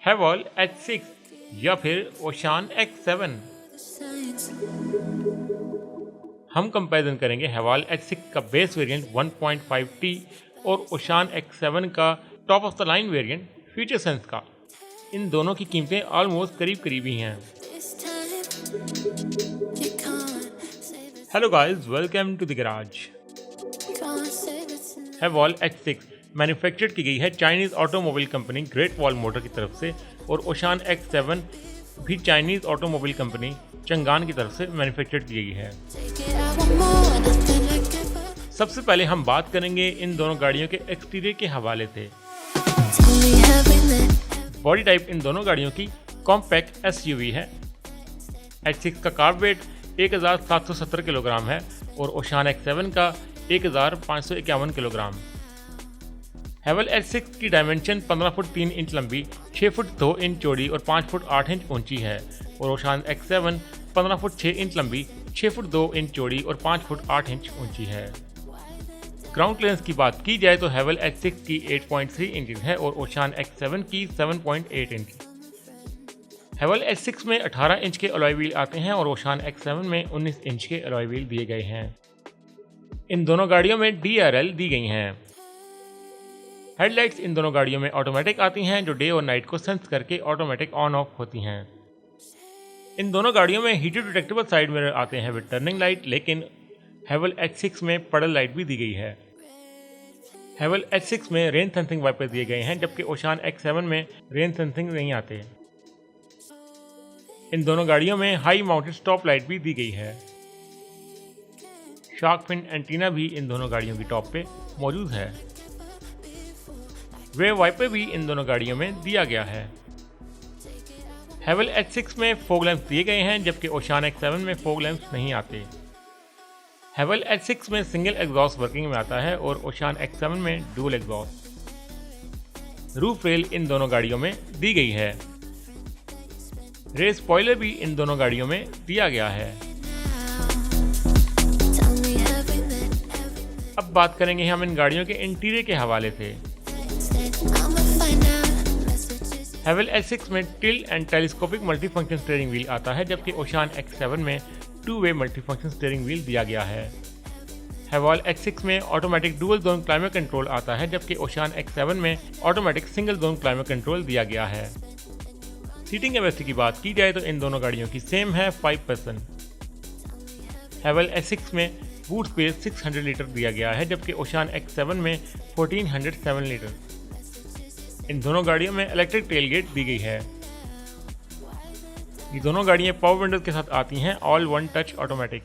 हैवॉल H6 या फिर ओशान X7। हम कंपैरिजन करेंगे हैवॉल H6 का बेस वेरिएंट 1.5T और ओशान X7 का top of the line variant future sense का। इन दोनों की कीमतें ऑलमोस्ट करीब ही हैं। Hello guys, welcome to the garage. Haval H6 manufactured की गई है Chinese automobile company Great Wall Motor की तरफ से और ओशान X7 भी चाइनीज ऑटोमोबाइल कंपनी चंगान की तरफ से मैन्युफैक्चर्ड की गई है। सबसे पहले हम बात करेंगे इन दोनों गाड़ियों के एक्सटीरियर के हवाले से। बॉडी टाइप इन दोनों गाड़ियों की कॉम्पैक्ट SUV है। H6 का कार्ब वेट 1770 किलोग्राम है और ओशान X7 का 1551 किलोग्राम। हैवल H6 की डायमेंशन 15 फुट 3 इंच लंबी, 6 फुट 2 इंच चौड़ी और 5 फुट 8 इंच ऊंची है और ओशान X7 15 फुट 6 इंच लंबी, 6 फुट 2 इंच चौड़ी और 5 फुट 8 इंच ऊंची है। ग्राउंड क्लियरेंस की बात की जाए तो हैवल H6 की 8.3 इंच है और ओशान X7 की 7.8 इंच। हैवल H6 में 18 इंच के अलॉय व्हील आते हैं और ओशान X7 में 19 इंच के अलॉय व्हील दिए गए हैं। इन दोनों गाड़ियों में DRL दी गई हैं। हेडलाइट्स इन दोनों गाड़ियों में ऑटोमेटिक आती हैं जो डे और नाइट को सेंस करके ऑटोमेटिक ऑन ऑफ होती हैं। इन दोनों गाड़ियों में हीटेड डिटेक्टेबल साइड मिरर आते हैं विद टर्निंग लाइट, लेकिन हैवल H6 में पडल लाइट भी दी गई है। हैवल H6 में रेन सेंसिंग वाइपर दिए गए हैं जबकि ओशान X7 में रेन सेंसिंग नहीं आते। इन दोनों गाड़ियों में हाई माउंटेड स्टॉप लाइट भी दी गई है। शार्क फिन एंटीना भी इन दोनों गाड़ियों की टॉप पे मौजूद है। वेव वाइपर भी इन दोनों गाड़ियों में दिया गया है। हैवल H6 में फॉग लैंप्स दिए गए हैं जबकि ओशान X7 में फॉग लैंप्स नहीं आते। हैवल H6 में सिंगल एग्जॉस्ट वर्किंग में आता है और ओशान X7 में डुअल एग्जॉस्ट। रूफ रेल इन दोनों गाड़ियों में दी गई है। रेयर स्पॉइलर भी इन दोनों गाड़ियों में दिया गया है। अब बात करेंगे हम इन गाड़ियों के इंटीरियर के हवाले से। हैवल H6 में tilt and telescopic multifunction steering wheel आता है जबकि ओशान X7 में 2-वे मल्टीफंक्शन स्टीयरिंग व्हील दिया गया है। हैवल H6 में automatic dual zone climate control आता है जबकि ओशान X7 में automatic single zone climate control दिया गया है। सीटिंग कैपेसिटी की बात की जाए तो इन दोनों गाड़ियों की सेम है 5 पर्सन। हैवल H6 में बूट स्पेस 600 लीटर दिया गया है जबकि ओशान X7 में 1407 लीटर। इन दोनों गाड़ियों में इलेक्ट्रिक टेलगेट दी गई है। ये दोनों गाड़ियां पावर विंडोज के साथ आती हैं, all one touch automatic.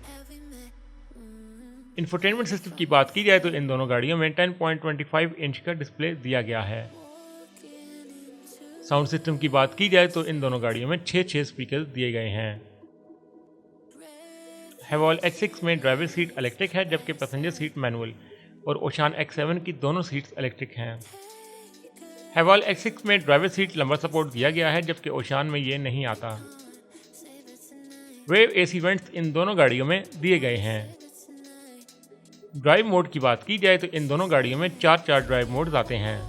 Infotainment system की बात की जाए तो इन दोनों गाड़ियों में 10.25 इंच का डिस्प्ले दिया गया है। साउंड सिस्टम की बात की जाए तो इन दोनों गाड़ियों में 6 स्पीकर दिए गए हैं। हैवल H6 में ड्राइवर सीट इलेक्ट्रिक है जबकि पैसेंजर सीट मैनुअल और ओशान X7 की दोनों सीट्स इलेक्ट्रिक हैं। हैवल H6 में ड्राइवर सीट लंबर सपोर्ट दिया गया है जबकि ओशान में ये नहीं आता। वेव AC वेंट्स इन दोनों गाड़ियों में दिए गए हैं। ड्राइव मोड की बात की जाए तो इन दोनों गाड़ियों में 4 ड्राइव मोड्स आते हैं।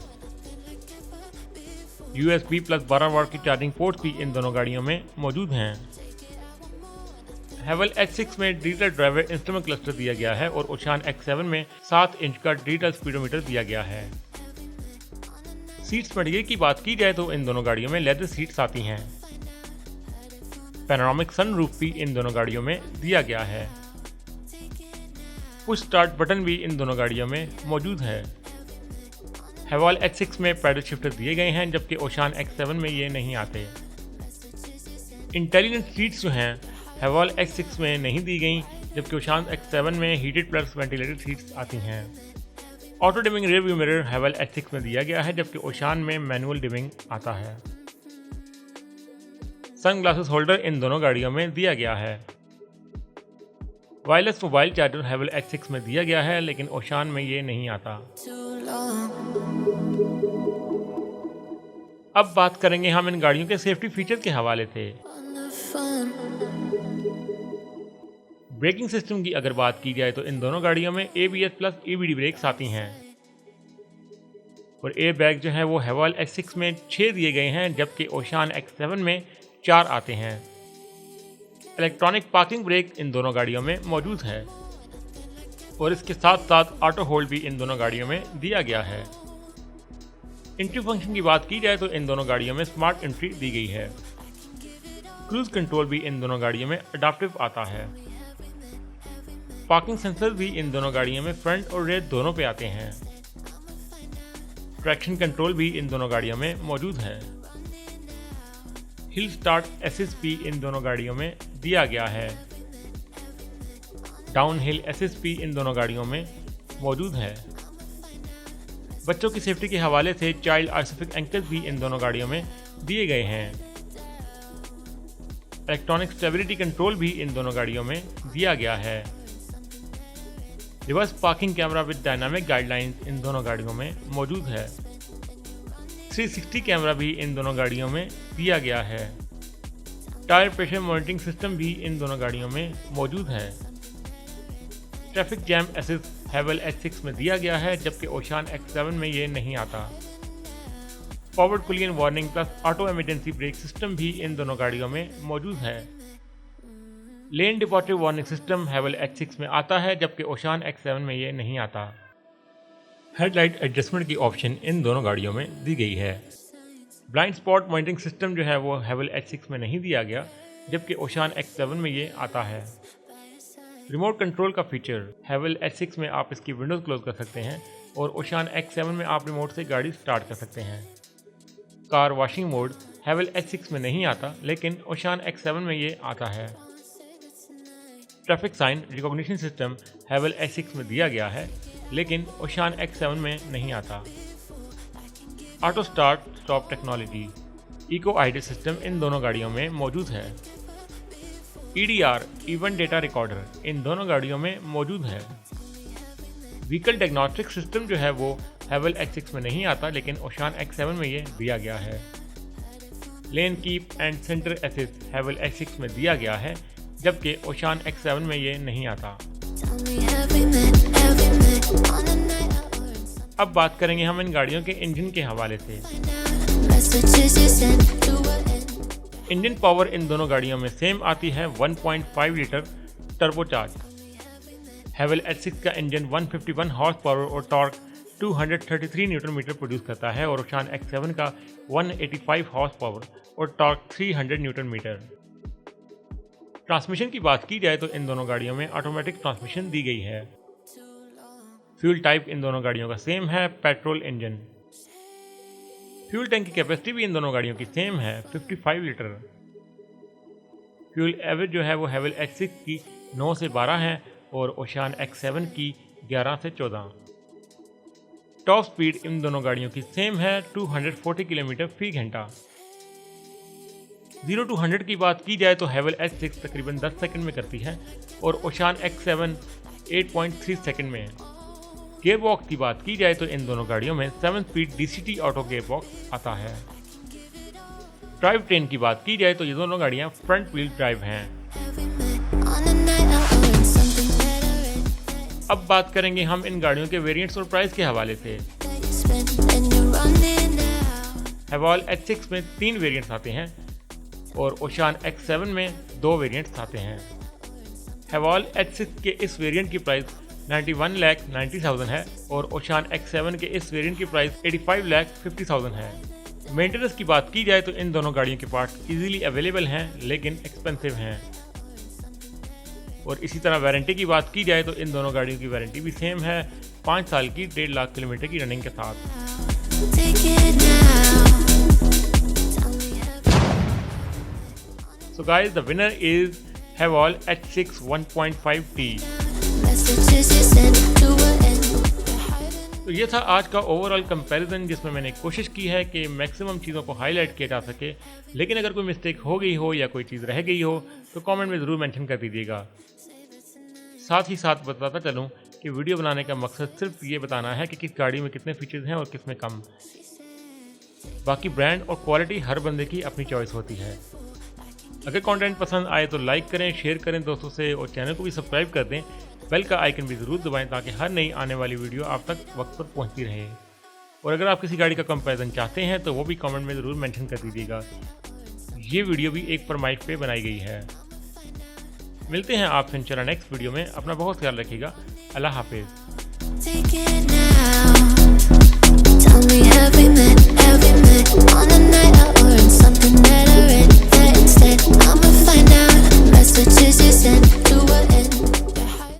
USB प्लस 12 वाट की चार्जिंग पोर्ट भी इन दोनों गाड़ियों में मौजूद हैं। हैवल H6 में डिजिटल ड्राइवर इंस्ट्रूमेंट क्लस्टर दिया गया है और ओशान X7 में 7 इंच का डिजिटल स्पीडोमीटर दिया गया है। सीट्स मटेरियल की बात की जाए तो इन दोनों गाड़ियों में लेदर सीट्स आती हैं। पैनोरामिक सनरूफ भी इन दोनों गाड़ियों में दिया गया है। पुश स्टार्ट बटन भी इन दोनों गाड़ियों में मौजूद है। हैवल H6 में पैडल शिफ्टर दिए गए हैं जबकि ओशान X7 में ये नहीं आते। इंटेलिजेंट सीट्स जो हैं हैवल H6 में नहीं दी गई जबकि ओशान X7 में हीटेड प्लस वेंटिलेटेड सीट्स आती हैं। Auto dimming rear view mirror हैवल H6 में दिया गया है जबकि ओशान में मैनुअल डिमिंग आता है। सन ग्लासेस होल्डर इन दोनों गाड़ियों में दिया गया है। वायरलेस मोबाइल चार्जर हैवल H6 में दिया गया है लेकिन ओशान में ये नहीं आता। अब बात करेंगे हम इन गाड़ियों के सेफ्टी फीचर के हवाले से। ब्रेकिंग सिस्टम की अगर बात की जाए तो इन दोनों गाड़ियों में ABS प्लस EBD ब्रेक्स आती हैं। और एयर बैग जो है वो हेवॉल H6 में 6 दिए गए हैं, जबकि ओशान X7 में 4 आते हैं। इलेक्ट्रॉनिक पार्किंग ब्रेक इन दोनों गाड़ियों में मौजूद है और इसके साथ साथ ऑटो होल्ड भी इन दोनों गाड़ियों में दिया गया है। एंट्री फंक्शन की बात की जाए तो इन दोनों गाड़ियों में स्मार्ट एंट्री दी गई है। क्रूज कंट्रोल भी इन दोनों गाड़ियों में अडैप्टिव आता है। पार्किंग सेंसर भी इन दोनों गाड़ियों में फ्रंट और रेयर दोनों पे आते हैं। ट्रैक्शन कंट्रोल भी इन दोनों गाड़ियों में मौजूद है। हिल स्टार्ट असिस्ट भी इन दोनों गाड़ियों में दिया गया है। डाउन हिल असिस्ट भी इन दोनों गाड़ियों में मौजूद है। बच्चों की सेफ्टी के हवाले से चाइल्ड आइसोफिक एंकर्स भी इन दोनों गाड़ियों में दिए गए हैं। इलेक्ट्रॉनिक स्टेबिलिटी कंट्रोल भी इन दोनों गाड़ियों में दिया गया है। Reverse parking camera with dynamic guidelines इन दोनों गाड़ियों में मौजूद है। 360 कैमरा भी इन दोनों गाड़ियों में दिया गया है। टायर प्रेशर मॉनिटरिंग सिस्टम भी इन दोनों गाड़ियों में मौजूद है। Traffic jam assist Haval H6 में दिया गया है, जबकि ओशान X7 में ये नहीं आता। Forward collision warning plus auto emergency brake system भी इन दोनों गाड़ियों में मौजूद है। Lane departure warning system Haval H6 में आता है, जबकि ओशान X7 में ये नहीं आता। हेडलाइट एडजस्टमेंट की ऑप्शन इन दोनों गाड़ियों में दी गई है। ब्लाइंड स्पॉट मॉनिटरिंग सिस्टम जो है वो हेवल H6 में नहीं दिया गया, जबकि ओशान X7 में ये आता है। रिमोट कंट्रोल का फीचर हेवल H6 में आप इसकी विंडोज क्लोज कर सकते हैं और ओशान X7 में आप रिमोट से गाड़ी स्टार्ट कर सकते हैं। कार वॉशिंग मोड हेवल H6 में नहीं आता, लेकिन ओशान X7 में ये आता है। Traffic sign recognition system Haval H6 में दिया गया है, लेकिन ओशान X7 में नहीं आता। Auto start stop technology eco ID system इन दोनों गाड़ियों में मौजूद है। EDR इवेंट डेटा रिकॉर्डर इन दोनों गाड़ियों में मौजूद है। व्हीकल डायग्नोस्टिक सिस्टम जो है वो हेवल H6 में नहीं आता, लेकिन ओशान X7 में ये दिया गया है। Lane keep and centre assist Haval H6 में दिया गया है, जबकि ओशान X7 में ये नहीं आता। अब बात करेंगे हम इन गाड़ियों के इंजन के हवाले से। इंजन पावर इन दोनों गाड़ियों में सेम आती है 1.5 लीटर टर्बोचार्ज। हेवल H6 का इंजन 151 हॉर्स पावर और टॉर्क 233 न्यूटन मीटर प्रोड्यूस करता है और ओशान X7 का 185 हॉर्स पावर और टॉर्क 300 न्यूटन मीटर। ट्रांसमिशन की बात की जाए तो इन दोनों गाड़ियों में ऑटोमेटिक ट्रांसमिशन दी गई है। फ्यूल टाइप इन दोनों गाड़ियों का सेम है, पेट्रोल इंजन। फ्यूल टैंक की कैपेसिटी भी इन दोनों गाड़ियों की सेम है, 55 लीटर। फ्यूल एवरेज जो है वो हेवल H6 की 9 से 12 है और ओशान X7 की 11 से 14। टॉप स्पीड इन दोनों गाड़ियों की सेम है, 240 किलोमीटर फी घंटा। 0 to 100 की बात की जाए तो हेवल H6 तकरीबन 10 सेकंड में करती है और ओशान X7 8.3 सेकंड में। गियर बॉक्स की बात की जाए तो इन दोनों गाड़ियों में 7 speed DCT auto gear box आता है। ड्राइव ट्रेन की बात की जाए तो ये दोनों गाड़ियां फ्रंट व्हील ड्राइव हैं। अब बात करेंगे हम इन गाड़ियों के वेरिएंट्स और प्राइस के हवाले से। हेवल H6 में 3 वेरिएंट्स आते हैं और ओशान X7 में 2 वेरिएंट्स आते हैं। हेवल H6 के इस वेरिएंट की प्राइस 91,90,000 है और ओशान X7 के इस वेरिएंट की प्राइस 85,50,000 है। मेंटेनेंस की बात की जाए तो इन दोनों गाड़ियों के पार्ट्स इजीली अवेलेबल हैं, लेकिन एक्सपेंसिव हैं। और इसी तरह वारंटी की बात की जाए तो इन दोनों गाड़ियों की वारंटी भी सेम है, 5 साल की 1.5 लाख किलोमीटर की रनिंग के साथ। So guys, the winner is Heval H6 1.5T। तो ये था आज का ओवरऑल कंपैरिजन, जिसमें मैंने कोशिश की है कि मैक्सिमम चीज़ों को हाईलाइट किया जा सके। लेकिन अगर कोई मिस्टेक हो गई हो या कोई चीज़ रह गई हो तो कमेंट में ज़रूर मेंशन कर दीजिएगा। साथ ही साथ बताता चलूँ कि वीडियो बनाने का मकसद सिर्फ ये बताना है कि किस गाड़ी में कितने फीचर्स हैं और किस में कम। बाकी ब्रांड और क्वालिटी हर बंदे की अपनी चॉइस होती है। अगर कंटेंट पसंद आए तो लाइक करें, शेयर करें दोस्तों से और चैनल को भी सब्सक्राइब कर दें। बेल का आइकन भी ज़रूर दबाएं ताकि हर नई आने वाली वीडियो आप तक वक्त पर पहुंचती रहे। और अगर आप किसी गाड़ी का कंपैरिजन चाहते हैं तो वो भी कमेंट में ज़रूर मेंशन कर दीजिएगा। ये वीडियो भी एक पर माइक पे बनाई गई है। मिलते हैं आपसे इंशाल्लाह नेक्स्ट वीडियो में। अपना बहुत ख्याल रखिएगा। अल्लाह हाफिज़।